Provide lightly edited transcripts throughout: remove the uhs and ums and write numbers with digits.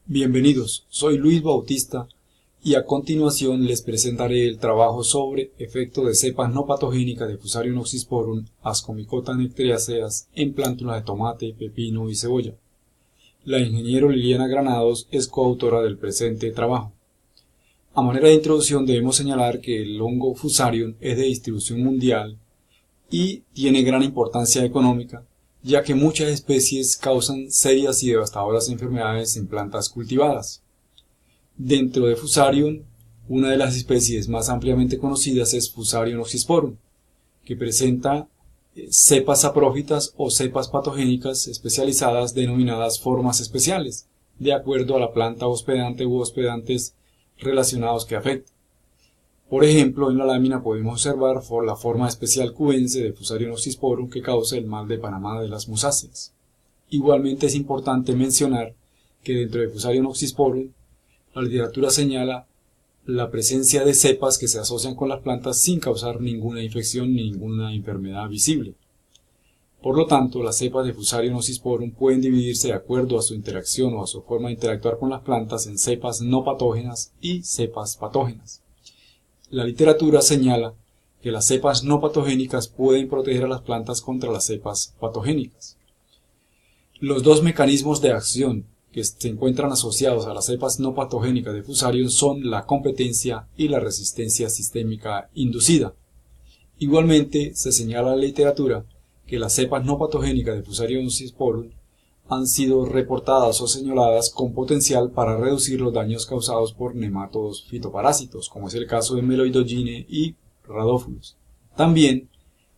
Bienvenidos, soy Luis Bautista y a continuación les presentaré el trabajo sobre efecto de cepas no patogénicas de Fusarium oxysporum Ascomycota nectariaceae en plántulas de tomate, pepino y cebolla. La ingeniero Liliana Granados es coautora del presente trabajo. A manera de introducción debemos señalar que el hongo Fusarium es de distribución mundial y tiene gran importancia económica, ya que muchas especies causan serias y devastadoras enfermedades en plantas cultivadas. Dentro de Fusarium, una de las especies más ampliamente conocidas es Fusarium oxysporum, que presenta cepas saprófitas o cepas patogénicas especializadas denominadas formas especiales, de acuerdo a la planta hospedante u hospedantes relacionados que afecta. Por ejemplo, en la lámina podemos observar la forma especial cubense de Fusarium oxysporum que causa el mal de Panamá de las musáceas. Igualmente es importante mencionar que dentro de Fusarium oxysporum, la literatura señala la presencia de cepas que se asocian con las plantas sin causar ninguna infección ni ninguna enfermedad visible. Por lo tanto, las cepas de Fusarium oxysporum pueden dividirse de acuerdo a su interacción o a su forma de interactuar con las plantas en cepas no patógenas y cepas patógenas. La literatura señala que las cepas no patogénicas pueden proteger a las plantas contra las cepas patogénicas. Los dos mecanismos de acción que se encuentran asociados a las cepas no patogénicas de Fusarium son la competencia y la resistencia sistémica inducida. Igualmente, se señala en la literatura que las cepas no patogénicas de Fusarium oxysporum han sido reportadas o señaladas con potencial para reducir los daños causados por nematodos fitoparásitos, como es el caso de Meloidogyne y Rhadophilus. También,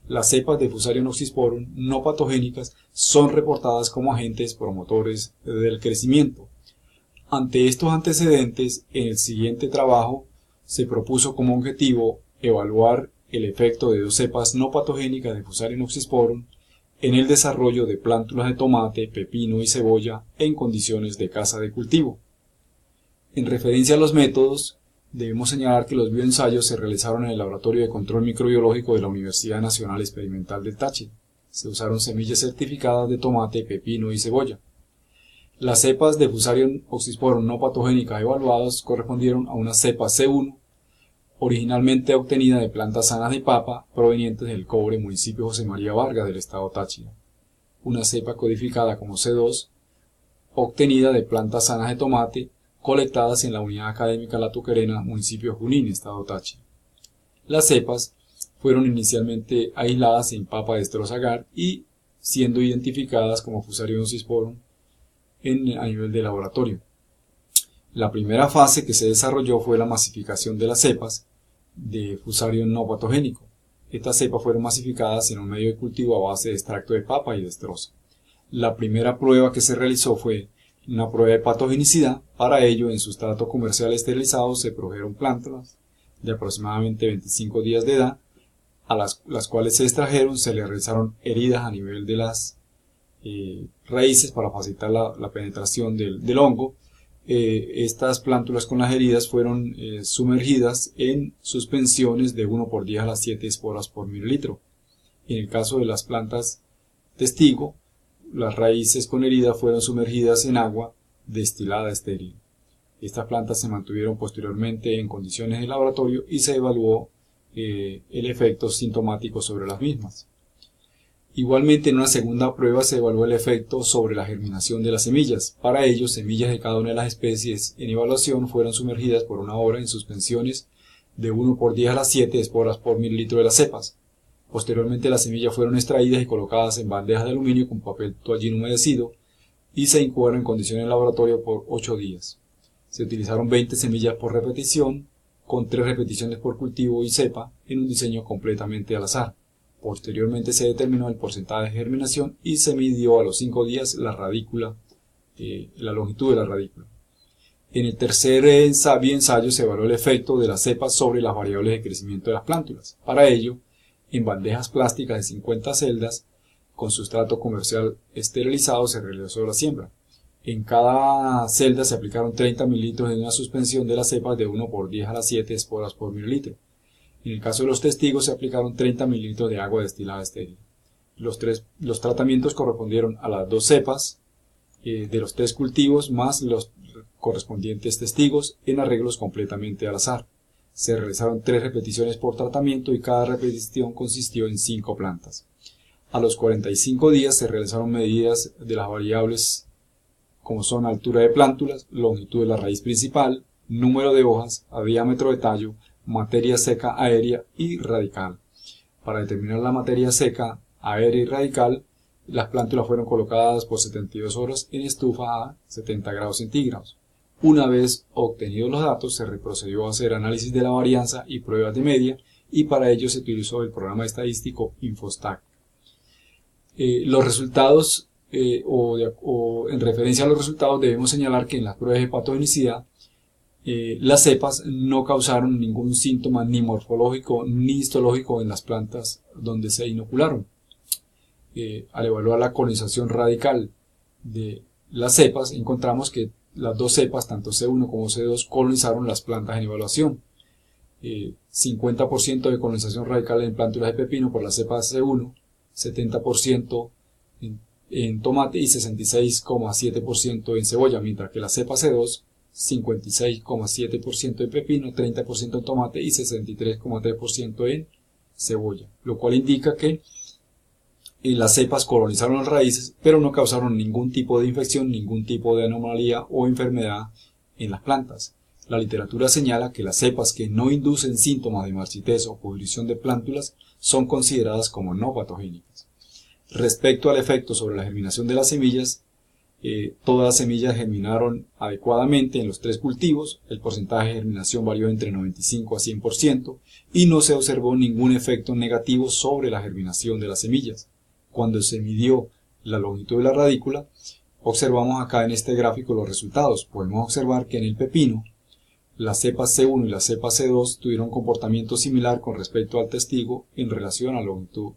las cepas de Fusarium oxysporum no patogénicas son reportadas como agentes promotores del crecimiento. Ante estos antecedentes, en el siguiente trabajo se propuso como objetivo evaluar el efecto de dos cepas no patogénicas de Fusarium oxysporum en el desarrollo de plántulas de tomate, pepino y cebolla en condiciones de casa de cultivo. En referencia a los métodos, debemos señalar que los bioensayos se realizaron en el Laboratorio de Control Microbiológico de la Universidad Nacional Experimental del Táchira. Se usaron semillas certificadas de tomate, pepino y cebolla. Las cepas de Fusarium oxysporum no patogénicas evaluadas correspondieron a una cepa C1, originalmente obtenida de plantas sanas de papa provenientes del Cobre, municipio José María Vargas del estado Táchira. Una cepa codificada como C2, obtenida de plantas sanas de tomate colectadas en la Unidad Académica La Tuquerena, municipio Junín, estado Táchira. Las cepas fueron inicialmente aisladas en papa de Strozagar y siendo identificadas como Fusarium oxysporum a nivel de laboratorio. La primera fase que se desarrolló fue la masificación de las cepas de Fusarium no patogénico. Estas cepas fueron masificadas en un medio de cultivo a base de extracto de papa y destroza. La primera prueba que se realizó fue una prueba de patogenicidad. Para ello, en sustrato comercial esterilizado se produjeron plántulas de aproximadamente 25 días de edad, a las cuales se extrajeron, se le realizaron heridas a nivel de las raíces para facilitar la penetración del hongo. Estas plántulas con las heridas fueron sumergidas en suspensiones de 1 por 10 a las 7 esporas por mililitro. En el caso de las plantas testigo, las raíces con heridas fueron sumergidas en agua destilada estéril. Estas plantas se mantuvieron posteriormente en condiciones de laboratorio y se evaluó el efecto sintomático sobre las mismas. Igualmente, en una segunda prueba se evaluó el efecto sobre la germinación de las semillas. Para ello, semillas de cada una de las especies en evaluación fueron sumergidas por 1 hora en suspensiones de 1 por 10 a las 7 esporas por mililitro de las cepas. Posteriormente, las semillas fueron extraídas y colocadas en bandejas de aluminio con papel toallín humedecido y se incubaron en condiciones de laboratorio por 8 días. Se utilizaron 20 semillas por repetición, con 3 repeticiones por cultivo y cepa, en un diseño completamente al azar. Posteriormente se determinó el porcentaje de germinación y se midió a los 5 días la longitud de la radícula. En el tercer ensayo se evaluó el efecto de las cepas sobre las variables de crecimiento de las plántulas. Para ello, en bandejas plásticas de 50 celdas con sustrato comercial esterilizado se realizó la siembra. En cada celda se aplicaron 30 mililitros de una suspensión de las cepas de 1 por 10 a las 7 esporas por mililitro. En el caso de los testigos se aplicaron 30 mililitros de agua destilada estéril. Los tratamientos correspondieron a las 2 cepas de los 3 cultivos más los correspondientes testigos en arreglos completamente al azar. Se realizaron 3 repeticiones por tratamiento y cada repetición consistió en 5 plantas. A los 45 días se realizaron medidas de las variables como son altura de plántulas, longitud de la raíz principal, número de hojas, a diámetro de tallo, materia seca aérea y radical. Para determinar la materia seca, aérea y radical, las plántulas fueron colocadas por 72 horas en estufa a 70 grados centígrados. Una vez obtenidos los datos, se procedió a hacer análisis de la varianza y pruebas de media, y para ello se utilizó el programa estadístico Infostack. Los resultados, en referencia a los resultados, debemos señalar que en las pruebas de patogenicidad, las cepas no causaron ningún síntoma ni morfológico ni histológico en las plantas donde se inocularon. Al evaluar la colonización radical de las cepas, encontramos que las dos cepas, tanto C1 como C2, colonizaron las plantas en evaluación. 50% de colonización radical en plántulas de pepino por la cepa C1, 70% en tomate y 66,7% en cebolla, mientras que la cepa C2, 56,7% en pepino, 30% en tomate y 63,3% en cebolla, lo cual indica que las cepas colonizaron las raíces, pero no causaron ningún tipo de infección, ningún tipo de anomalía o enfermedad en las plantas. La literatura señala que las cepas que no inducen síntomas de marchitez o pudrición de plántulas son consideradas como no patogénicas. Respecto al efecto sobre la germinación de las semillas, todas las semillas germinaron adecuadamente en los 3 cultivos, el porcentaje de germinación varió entre 95 a 100% y no se observó ningún efecto negativo sobre la germinación de las semillas. Cuando se midió la longitud de la radícula, observamos acá en este gráfico los resultados. Podemos observar que en el pepino, la cepa C1 y la cepa C2 tuvieron un comportamiento similar con respecto al testigo en relación a la longitud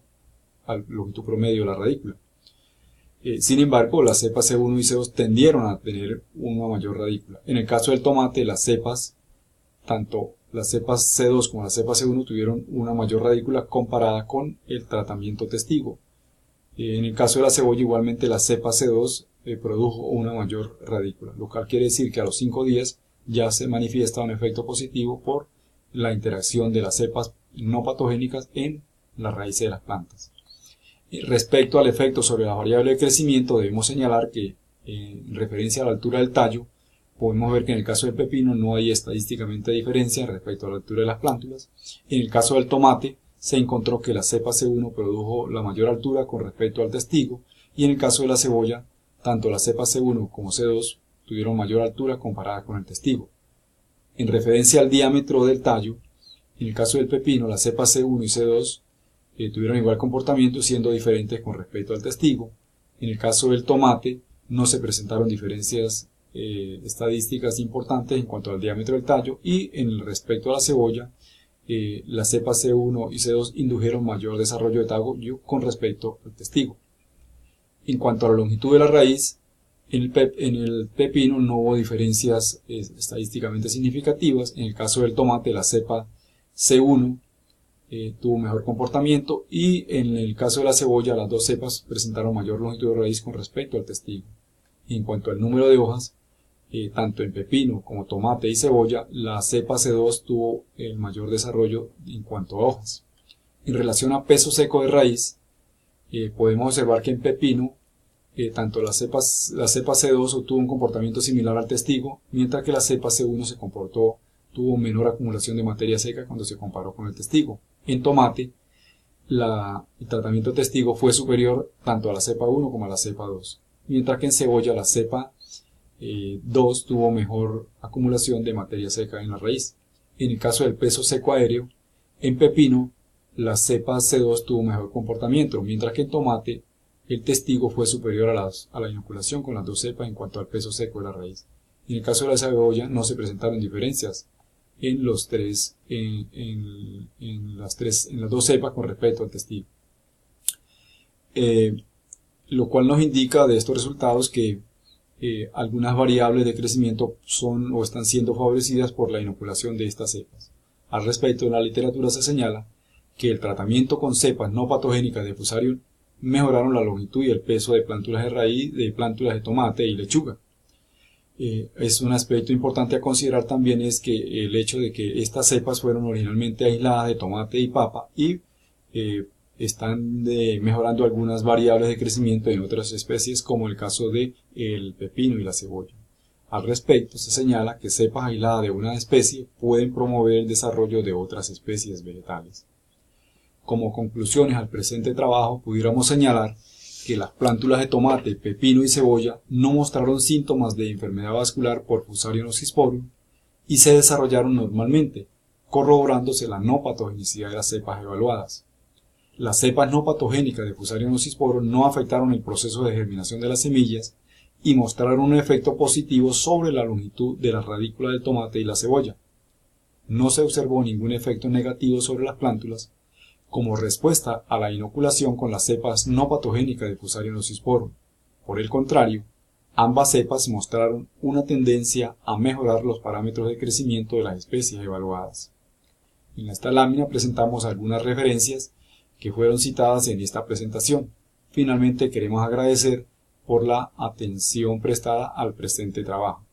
promedio de la radícula. Sin embargo, las cepas C1 y C2 tendieron a tener una mayor radícula. En el caso del tomate, las cepas, tanto las cepas C2 como las cepas C1 tuvieron una mayor radícula comparada con el tratamiento testigo. En el caso de la cebolla, igualmente la cepa C2 produjo una mayor radícula, lo cual quiere decir que a los 5 días ya se manifiesta un efecto positivo por la interacción de las cepas no patogénicas en la raíz de las plantas. Respecto al efecto sobre la variable de crecimiento, debemos señalar que en referencia a la altura del tallo, podemos ver que en el caso del pepino no hay estadísticamente diferencia respecto a la altura de las plántulas. En el caso del tomate, se encontró que la cepa C1 produjo la mayor altura con respecto al testigo, y en el caso de la cebolla, tanto la cepa C1 como C2 tuvieron mayor altura comparada con el testigo. En referencia al diámetro del tallo, en el caso del pepino, la cepa C1 y C2 tuvieron igual comportamiento, siendo diferentes con respecto al testigo. En el caso del tomate, no se presentaron diferencias estadísticas importantes en cuanto al diámetro del tallo, y en respecto a la cebolla, las cepas C1 y C2 indujeron mayor desarrollo de tallo con respecto al testigo. En cuanto a la longitud de la raíz, en el pepino no hubo diferencias estadísticamente significativas. En el caso del tomate, la cepa C1 tuvo mejor comportamiento, y en el caso de la cebolla, las dos cepas presentaron mayor longitud de raíz con respecto al testigo. Y en cuanto al número de hojas, tanto en pepino como tomate y cebolla, la cepa C2 tuvo el mayor desarrollo en cuanto a hojas. En relación a peso seco de raíz, podemos observar que en pepino, tanto la cepa C2 obtuvo un comportamiento similar al testigo, mientras que la cepa C1 tuvo menor acumulación de materia seca cuando se comparó con el testigo. En tomate, el tratamiento testigo fue superior tanto a la cepa 1 como a la cepa 2, mientras que en cebolla la cepa 2 tuvo mejor acumulación de materia seca en la raíz. En el caso del peso seco aéreo, en pepino, la cepa C2 tuvo mejor comportamiento, mientras que en tomate el testigo fue superior a la inoculación con las dos cepas en cuanto al peso seco de la raíz. En el caso de la cebolla no se presentaron diferencias en las dos cepas con respecto al testigo. Lo cual nos indica de estos resultados que algunas variables de crecimiento son o están siendo favorecidas por la inoculación de estas cepas. Al respecto, en la literatura se señala que el tratamiento con cepas no patogénicas de Fusarium mejoraron la longitud y el peso de plántulas de raíz, de plántulas de tomate y lechuga. Es un aspecto importante a considerar también es que el hecho de que estas cepas fueron originalmente aisladas de tomate y papa y están mejorando algunas variables de crecimiento en otras especies, como el caso de el pepino y la cebolla. Al respecto, se señala que cepas aisladas de una especie pueden promover el desarrollo de otras especies vegetales. Como conclusiones al presente trabajo, pudiéramos señalar que las plántulas de tomate, pepino y cebolla no mostraron síntomas de enfermedad vascular por Fusarium oxysporum y se desarrollaron normalmente, corroborándose la no patogenicidad de las cepas evaluadas. Las cepas no patogénicas de Fusarium oxysporum no afectaron el proceso de germinación de las semillas y mostraron un efecto positivo sobre la longitud de la radícula del tomate y la cebolla. No se observó ningún efecto negativo sobre las plántulas como respuesta a la inoculación con las cepas no patogénicas de Fusarium oxysporum. Por el contrario, ambas cepas mostraron una tendencia a mejorar los parámetros de crecimiento de las especies evaluadas. En esta lámina presentamos algunas referencias que fueron citadas en esta presentación. Finalmente queremos agradecer por la atención prestada al presente trabajo.